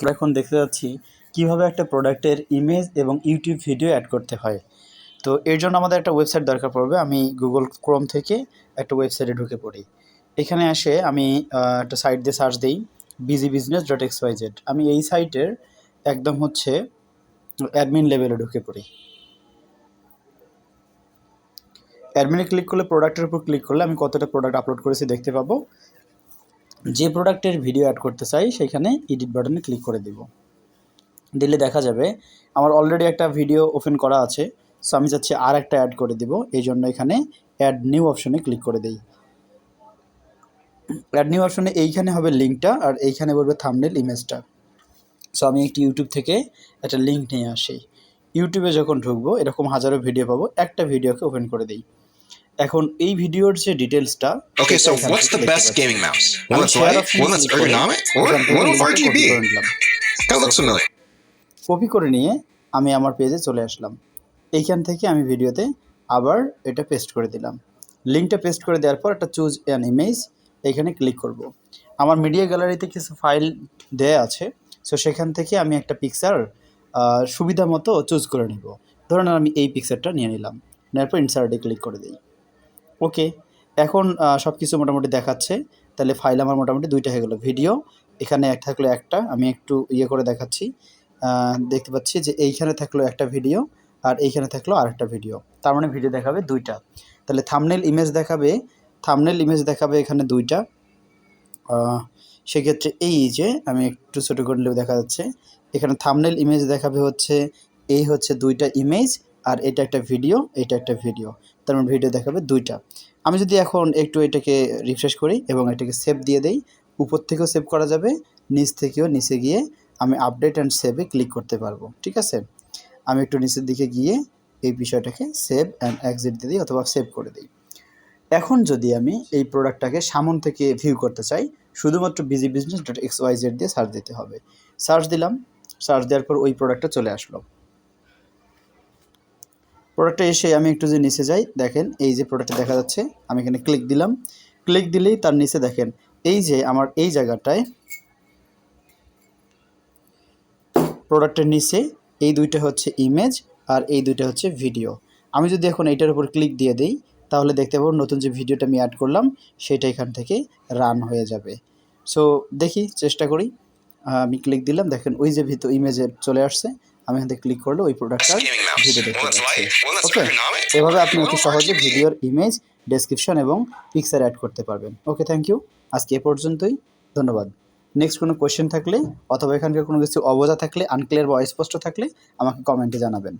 আমরা এখন দেখতে যাচ্ছি কিভাবে একটা প্রোডাক্টের ইমেজ এবং ইউটিউব ভিডিও অ্যাড করতে হয়। তো এর জন্য আমাদের একটা ওয়েবসাইট দরকার পড়বে। আমি গুগল ক্রোম থেকে একটা ওয়েবসাইটে ঢুকে পড়ি। এখানে এসে আমি একটা সাইট দিয়ে সার্চ দিই busybusiness.xyz। আমি এই সাইটের একদম হচ্ছে অ্যাডমিন লেভেলে ঢুকে পড়ি। অ্যাডমিনে ক্লিক করলে প্রোডাক্টের উপর ক্লিক করলে আমি কতটা প্রোডাক্ট আপলোড করেছি দেখতে পাবো। যে প্রোডাক্টের ভিডিও অ্যাড করতে চাই সেখানে এডিট বাটনে ক্লিক করে দিব। দিলে দেখা যাবে আমার অলরেডি একটা ভিডিও ওপেন করা আছে। সো আমি চাচ্ছি আর একটা অ্যাড করে দিব, এই জন্য এখানে অ্যাড নিউ অপশনে ক্লিক করে দিই। অ্যাড নিউ অপশনে এইখানে হবে লিঙ্কটা আর এইখানে বলবে থাম্বনেল ইমেজটা। সো আমি একটি ইউটিউব থেকে একটা লিঙ্ক নিয়ে আসি। ইউটিউবে যখন ঢুকবো এরকম হাজারো ভিডিও পাবো, একটা ভিডিওকে ওপেন করে দিই। এখন এই ভিডিওর যে ডিটেলসটা Okay, so what's the best gaming mouse? One that's light, one that's ergonomic, or one with RGB? That looks familiar. Copy করে নিয়ে আমি আমার পেজে চলে আসলাম। এইখান থেকে আমি ভিডিওতে আবার এটা পেস্ট করে দিলাম। লিঙ্কটা পেস্ট করে দেওয়ার পর একটা চুজ অ্যান ইমেজ এইখানে ক্লিক করব। আমার মিডিয়া গ্যালারিতে কিছু ফাইল দেয়া আছে, সো সেখান থেকে আমি একটা পিকচার সুবিধা মতো চুজ করে নিব। ধরুন আমি এই পিকচারটা নিয়ে নিলাম, নেওয়ার পর ইনসার্টে ক্লিক করে দিই। ওকে, এখন সব কিছু মোটামুটি দেখাচ্ছে। তাহলে ফাইল আমার মোটামুটি দুইটা হয়ে গেলো। ভিডিও এখানে এক থাকলো একটা, আমি একটু ইয়ে করে দেখাচ্ছি। দেখতে পাচ্ছি যে এইখানে থাকলো একটা ভিডিও আর এইখানে থাকলো আরেকটা ভিডিও, তার মানে ভিডিও দেখাবে দুইটা। তাহলে থাম্বনেল ইমেজ দেখাবে এখানে দুইটা। সেক্ষেত্রে এই যে আমি একটু ছোটো করলেও দেখা যাচ্ছে এখানে থাম্বনেল ইমেজ দেখাবে হচ্ছে এই হচ্ছে দুইটা ইমেজ আর এটা একটা ভিডিও, তার মানে ভিডিও দেখাবে দুইটা। আমি যদি এখন একটু এটাকে রিফ্রেশ করি এবং এটাকে সেভ দিয়ে দেই, উপর থেকেও সেভ করা যাবে, নিচ থেকেও নিচে গিয়ে আমি আপডেট অ্যান্ড সেভে ক্লিক করতে পারবো। ঠিক আছে, আমি একটু নিচের দিকে গিয়ে এই বিষয়টাকে সেভ অ্যান্ড এক্সিট দিয়ে দিই অথবা সেভ করে দিই। এখন যদি আমি এই প্রোডাক্টটাকে সামন থেকে ভিউ করতে চাই, শুধুমাত্র busybusiness.xyz দিয়ে সার্চ দিতে হবে। সার্চ দিলাম, সার্চ দেওয়ার পর ওই প্রোডাক্টটা চলে আসলো। প্রোডাক্টটা এসে আমি একটু যে নিচে যাই, দেখেন এই যে প্রোডাক্টটা দেখা যাচ্ছে, আমি এখানে ক্লিক দিলাম। ক্লিক দিলেই তার নিচে দেখেন এই যে আমার এই জায়গাটায় প্রোডাক্টের নিচে এই দুইটা হচ্ছে ইমেজ আর এই দুইটা হচ্ছে ভিডিও। আমি যদি এখন এইটার উপর ক্লিক দিয়ে দিই তাহলে দেখতে পাবো নতুন যে ভিডিওটা আমি অ্যাড করলাম সেটা এখান থেকে রান হয়ে যাবে। সো দেখি, চেষ্টা করি। আমি ক্লিক দিলাম, দেখেন ওই যে ইমেজে চলে আসছে। আমি এখান থেকে ক্লিক করলে ওই প্রোডাক্টটার ভিডিও দেখতে পাচ্ছি। ওকে, এভাবে আপনি অতি সহজে ভিডিওর ইমেজ, ডেসক্রিপশন এবং পিকচার অ্যাড করতে পারবেন। ওকে, থ্যাংক ইউ। আজকে এ পর্যন্তই, ধন্যবাদ। নেক্সট কোনো কোয়েশ্চেন থাকলে অথবা এখানকার কোনো কিছু অবোঝা থাকলে, আনক্লিয়ার বা অস্পষ্ট থাকলে আমাকে কমেন্টে জানাবেন।